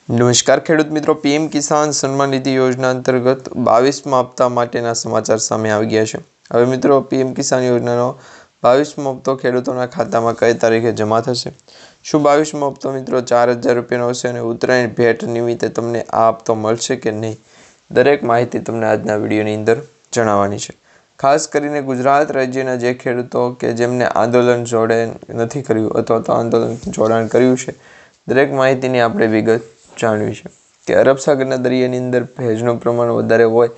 નમસ્કાર ખેડૂત મિત્રો, પીએમ કિસાન સન્માન નિધિ યોજના અંતર્ગત 22મા હપ્તા માટેના સમાચાર સામે આવી ગયા છે। હવે મિત્રો, પીએમ કિસાન યોજનાનો 22મો હપ્તો ખેડૂતોના ખાતામાં કઈ તારીખે જમા થશે? શું 22મો હપ્તો મિત્રો 4000 રૂપિયાનો હશે અને ઉત્તરાયણ ભેટ નિમિત્તે તમને આ હપ્તો મળશે કે નહીં? દરેક માહિતી તમને આજના વિડીયોની અંદર જણાવવાની છે। ખાસ કરીને ગુજરાત રાજ્યના જે ખેડૂતો કે જેમને આંદોલન જોડે નથી કર્યું અથવા તો આંદોલન જોડાણ કર્યું છે, દરેક માહિતીની આપણે વિગત જાણવી છે કે અરબ સાગરના દરિયાની અંદર ભેજનું પ્રમાણ વધારે હોય,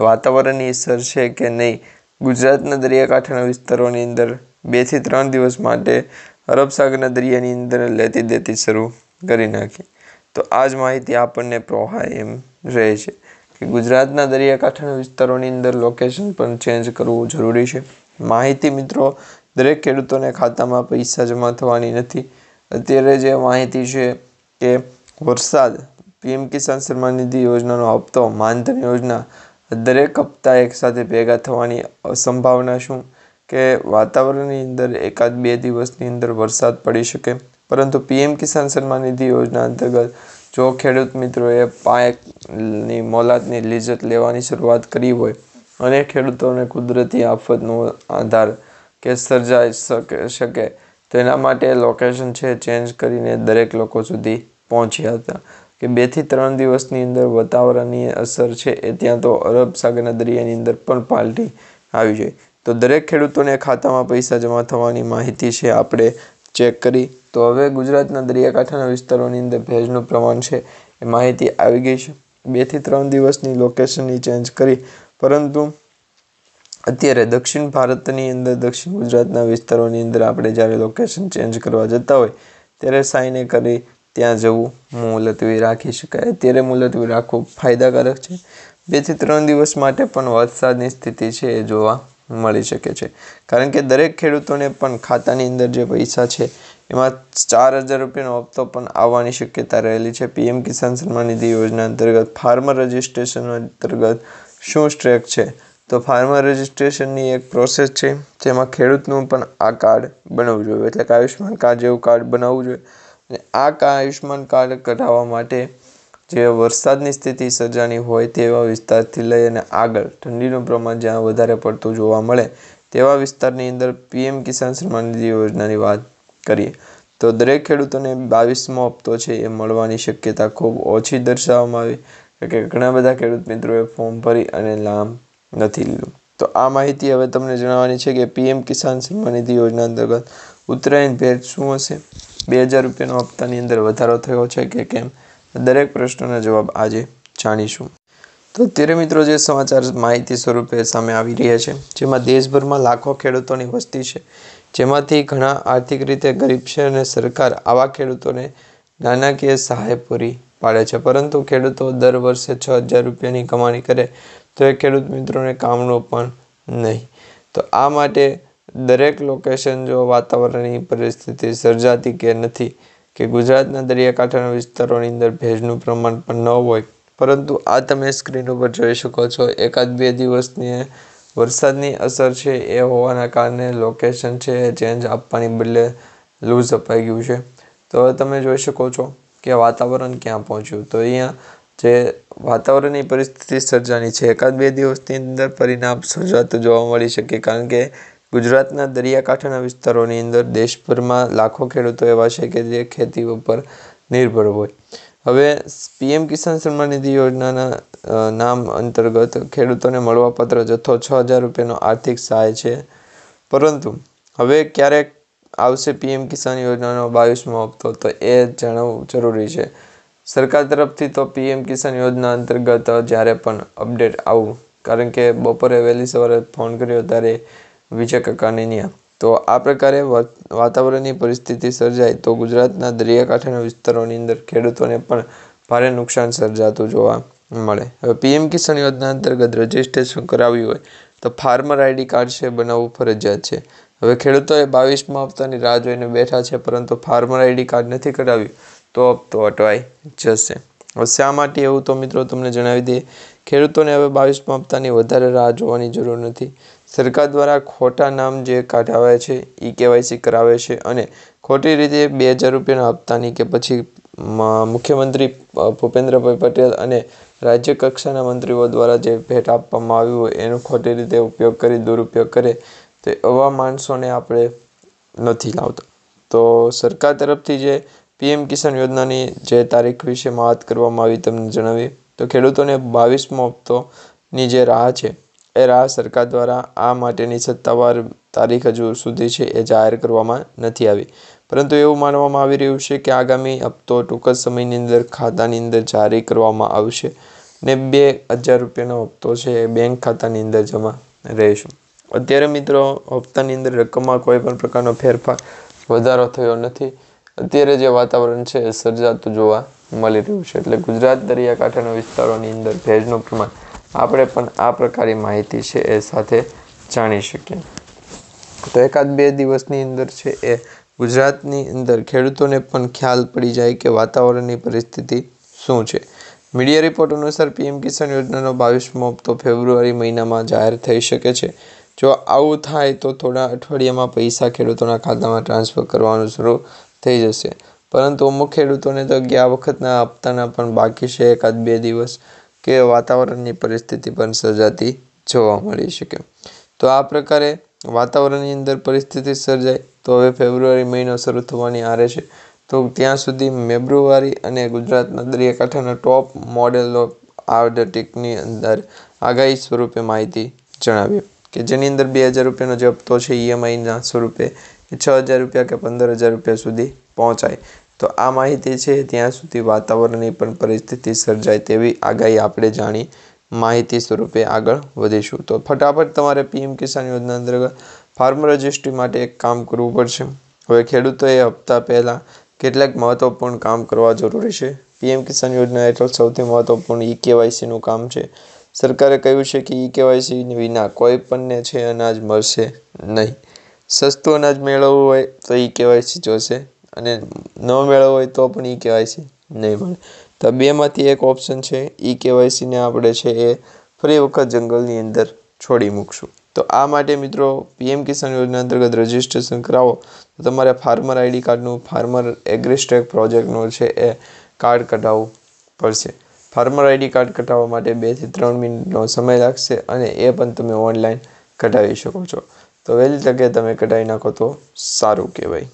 વાતાવરણની અસર છે કે નહીં, ગુજરાતના દરિયાકાંઠાના વિસ્તારોની અંદર 2 થી 3 દિવસ માટે અરબ સાગરના દરિયાની અંદર લેતી દેતી શરૂ કરી નાખી। તો આ જ માહિતી આપણને પ્રોહાય એમ રહે છે કે ગુજરાતના દરિયાકાંઠાના વિસ્તારોની અંદર લોકેશન પણ ચેન્જ કરવું જરૂરી છે। માહિતી મિત્રો, દરેક ખેડૂતોને ખાતામાં પૈસા જમા થવાની નથી। અત્યારે જે માહિતી છે કે વરસાદ, પીએમ કિસાન સન્માન નિધિ યોજનાનો હપ્તો, માનધન યોજના દરેક હપ્તા એકસાથે ભેગા થવાની સંભાવના શું કે વાતાવરણની અંદર 1-2 દિવસની અંદર વરસાદ પડી શકે। પરંતુ પીએમ કિસાન સન્માન નિધિ યોજના અંતર્ગત જો ખેડૂત મિત્રોએ પાકની મોલાતની લીઝત લેવાની શરૂઆત કરી હોય અને ખેડૂતોને કુદરતી આફતનો આધાર કે સર્જાઈ શકે તો એના માટે લોકેશન છે ચેન્જ કરીને દરેક લોકો સુધી પહોંચ્યા હતા કે 2 થી 3 દિવસની અંદર વાતાવરણની અસર છે એ ત્યાં તો અરબ સાગરના દરિયાની અંદર પણ પાલટી આવી જાય। તો દરેક ખેડૂતોને ખાતામાં પૈસા જમા થવાની માહિતી છે આપણે ચેક કરી। તો હવે ગુજરાતના દરિયાકાંઠાના વિસ્તારોની અંદર ભેજનું પ્રમાણ છે એ માહિતી આવી ગઈ છે। 2 થી 3 દિવસની લોકેશનની ચેન્જ કરી, પરંતુ અત્યારે દક્ષિણ ભારતની અંદર દક્ષિણ ગુજરાતના વિસ્તારોની અંદર આપણે જ્યારે લોકેશન ચેન્જ કરવા જતા હોય ત્યારે સાઈને કરી ત્યાં જવું મુલતવી રાખી શકાય। અત્યારે મુલતવી રાખવું ફાયદાકારક છે। 2 થી 3 દિવસ માટે પણ વરસાદની સ્થિતિ છે એ જોવા મળી શકે છે, કારણ કે દરેક ખેડૂતોને પણ ખાતાની અંદર જે પૈસા છે એમાં 4000 રૂપિયાનો હપ્તો પણ આવવાની શક્યતા રહેલી છે। પીએમ કિસાન સન્માન નિધિ યોજના અંતર્ગત ફાર્મર રજિસ્ટ્રેશન અંતર્ગત શું સ્ટ્રેક છે? તો ફાર્મર રજિસ્ટ્રેશનની એક પ્રોસેસ છે જેમાં ખેડૂતનું પણ આ કાર્ડ બનાવવું જોઈએ, એટલે કે આયુષ્યમાન કાર્ડ જેવું કાર્ડ બનાવવું જોઈએ। અને આ આયુષ્યમાન કાર્ડ કઢાવવા માટે જે વરસાદની સ્થિતિ સર્જાની હોય તેવા વિસ્તારથી લઈ અને આગળ ઠંડીનું પ્રમાણ જ્યાં વધારે પડતું જોવા મળે તેવા વિસ્તારની અંદર પીએમ કિસાન સન્માન નિધિ યોજનાની વાત કરીએ તો દરેક ખેડૂતોને 22મો હપ્તો છે એ મળવાની શક્યતા ખૂબ ઓછી દર્શાવવામાં આવી કે ઘણા બધા ખેડૂત મિત્રોએ ફોર્મ ભરી અને લાભ નથી લીધું। તો આ માહિતી હવે તમને જણાવવાની છે કે પીએમ કિસાન સન્માન નિધિ યોજના અંતર્ગત ઉત્તરાયણ ભેટ શું હશે? 2000 રૂપિયાનો હપ્તાની અંદર વધારો થયો છે કે કેમ? દરેક પ્રશ્નોના જવાબ આજે જાણીશું। તો અત્યારે મિત્રો જે સમાચાર માહિતી સ્વરૂપે સામે આવી રહ્યા છે, જેમાં દેશભરમાં લાખો ખેડૂતોની વસ્તી છે, જેમાંથી ઘણા આર્થિક રીતે ગરીબ છે અને સરકાર આવા ખેડૂતોને નાણાકીય સહાય પૂરી પાડે છે। પરંતુ ખેડૂતો દર વર્ષે 6000 રૂપિયાની કમાણી કરે તો એ ખેડૂત મિત્રોને કામનું પણ નહીં। તો આ માટે દરેક લોકેશન જો વાતાવરણની પરિસ્થિતિ સર્જાતી કે નથી કે ગુજરાતના દરિયાકાંઠાના વિસ્તારોની અંદર ભેજનું પ્રમાણ પણ ન હોય, પરંતુ આ તમે સ્ક્રીન ઉપર જોઈ શકો છો 1-2 દિવસની વરસાદની અસર છે એ હોવાના કારણે લોકેશન છે એ ચેન્જ આપવાની બદલે લૂઝ અપાઈ ગયું છે। તો હવે તમે જોઈ શકો છો કે વાતાવરણ ક્યાં પહોંચ્યું। તો અહીંયા જે વાતાવરણની પરિસ્થિતિ સર્જાની છે 1-2 દિવસની અંદર પરિણામ સર્જાતું જોવા મળી શકે, કારણ કે ગુજરાતના દરિયાકાંઠાના વિસ્તારોની અંદર દેશભરમાં લાખો ખેડૂતો એવા છે કે જે ખેતી ઉપર નિર્ભર હોય। હવે પીએમ કિસાન સન્માન નિધિ યોજનાના નામ અંતર્ગત ખેડૂતોને મળવાપાત્ર જથ્થો 6000 રૂપિયાનો આર્થિક સહાય છે, પરંતુ હવે ક્યારેક આવશે પીએમ કિસાન યોજનાનો 22મો હપ્તો તો એ જાણવું જરૂરી છે। સરકાર તરફથી તો પીએમ કિસાન યોજના અંતર્ગત જ્યારે પણ અપડેટ આવું, કારણ કે બપોરે વહેલી સવારે ફોન કર્યો ત્યારે વિજય કાકાને ત્યાં, તો આ પ્રકારે વાતાવરણની પરિસ્થિતિ સર્જાય તો ગુજરાતના દરિયાકાંઠાના વિસ્તારોની અંદર ખેડૂતોને પણ ભારે નુકસાન સર્જાતું જોવા મળે। હવે પીએમ કિસાન યોજના અંતર્ગત રજિસ્ટ્રેશન કરાવ્યું હોય તો ફાર્મર આઈડી કાર્ડ છે બનાવવું ફરજિયાત છે। હવે ખેડૂતોએ 22મા હપ્તાની રાહ જોઈને બેઠા છે, પરંતુ ફાર્મર આઈડી કાર્ડ નથી કઢાવ્યું તો હપ્તો અટવાઈ જશે। હવે શા માટે એવું? તો મિત્રો તમને જણાવી દઈએ, ખેડૂતોને હવે 22મા હપ્તાની વધારે રાહ જોવાની જરૂર નથી। સરકાર દ્વારા ખોટા નામ જે કાઢાવે છે, KYC કરાવે છે અને ખોટી રીતે 2000 રૂપિયાના હપ્તાની કે પછી મુખ્યમંત્રી ભૂપેન્દ્રભાઈ પટેલ અને રાજ્ય કક્ષાના મંત્રીઓ દ્વારા જે ભેટ આપવામાં આવ્યું હોય એનો ખોટી રીતે ઉપયોગ કરી દુરુપયોગ કરે તો એવા માણસોને આપણે નથી લાવતા. તો સરકાર તરફથી જે પીએમ કિસાન યોજનાની જે તારીખ વિશે વાત કરવામાં આવી તમને જણાવી. તો ખેડૂતોને 22મો હપ્તોની જે રાહ છે એ રાહ સરકાર દ્વારા આ માટેની સત્તાવાર તારીખ હજુ સુધી છે એ જાહેર કરવામાં નથી આવી, પરંતુ એવું માનવામાં આવી રહ્યું છે કે આગામી હપ્તો ટૂંક જ સમયની અંદર ખાતાની અંદર જારી કરવામાં આવશે ને 2000 રૂપિયાનો હપ્તો છે એ બેંક ખાતાની અંદર જમા રહેશે. અત્યારે મિત્રો હપ્તાની અંદર રકમમાં કોઈ પણ પ્રકારનો ફેરફાર વધારો થયો નથી. અત્યારે જે વાતાવરણ છે એ સર્જાતું જોવા મળી રહ્યું છે. એટલે ગુજરાત દરિયાકાંઠાના વિસ્તારોની અંદર ભેજનું પ્રમાણ આપણે પણ આ પ્રકારની માહિતી છે એ સાથે જાણી શકીએ. તો એકાદ બે દિવસની અંદર છે એ ગુજરાતની અંદર ખેડૂતોને પણ ખ્યાલ પડી જાય કે વાતાવરણની પરિસ્થિતિ શું છે. મીડિયા રિપોર્ટ અનુસાર પીએમ કિસાન યોજનાનો 22મો હપ્તો ફેબ્રુઆરી મહિનામાં જાહેર થઈ શકે છે. જો આવું થાય તો થોડા અઠવાડિયામાં પૈસા ખેડૂતોના ખાતામાં ટ્રાન્સફર કરવાનું શરૂ થઈ જશે, પરંતુ અમુક ખેડૂતોને તો ગયા વખતના હપ્તાના પણ બાકી છે એકાદ બે દિવસ કે વાતાવરણની પરિસ્થિતિ પણ સર્જાતી જોવા મળી શકે. તો આ પ્રકારે વાતાવરણની અંદર પરિસ્થિતિ સર્જાય તો હવે ફેબ્રુઆરી મહિનો શરૂ થવાની આરે છે. તો ત્યાં સુધી ફેબ્રુઆરી અને ગુજરાતના દરિયાકાંઠાના ટોપ મોડેલો આર્ટિકની અંદર આગાહી સ્વરૂપે માહિતી જણાવી કે જેની અંદર 2000 રૂપિયાનો જે હપ્તો છે ઈએમઆઈના સ્વરૂપે 6000 રૂપિયા કે 15000 રૂપિયા સુધી પહોંચાય. તો આ માહિતી છે ત્યાં સુધી વાતાવરણની પણ પરિસ્થિતિ સર્જાય તેવી આગાહી આપણે જાણી માહિતી સ્વરૂપે આગળ વધીશું. તો ફટાફટ તમારે પીએમ કિસાન યોજના અંતર્ગત ફાર્મર રજિસ્ટ્રી માટે એક કામ કરવું પડશે. હવે ખેડૂતોએ હપ્તા પહેલાં કેટલાક મહત્વપૂર્ણ કામ કરવા જરૂરી છે. પીએમ કિસાન યોજના હેઠળ સૌથી મહત્વપૂર્ણ ઈ-કેવાયસીનું કામ છે. સરકારે કહ્યું છે કે ઈ-કેવાયસી વિના કોઈ પણને છે અનાજ મળશે નહીં. સસ્તું અનાજ મેળવવું હોય તો ઈ-કેવાયસી જોશે અને ન મેળવવું હોય તો પણ ઈ-કેવાયસી નહીં મળે. તો બેમાંથી એક ઓપ્શન છે. ઈ-કેવાયસીને આપણે છે એ ફરી વખત જંગલની અંદર છોડી મૂકશું. તો આ માટે મિત્રો પીએમ કિસાન યોજના અંતર્ગત રજિસ્ટ્રેશન કરાવો તો તમારે ફાર્મર આઈડી કાર્ડનું ફાર્મર એગ્રીસ્ટેક પ્રોજેક્ટનું છે એ કાર્ડ કઢાવવું પડશે. ફાર્મર આઈડી કાર્ડ કઢાવવા માટે 2 થી 3 મિનિટનો સમય લાગશે અને એ પણ તમે ઓનલાઈન કઢાવી શકો છો. તો વહેલી તકે તમે કઢાવી નાખો તો સારું કહેવાય.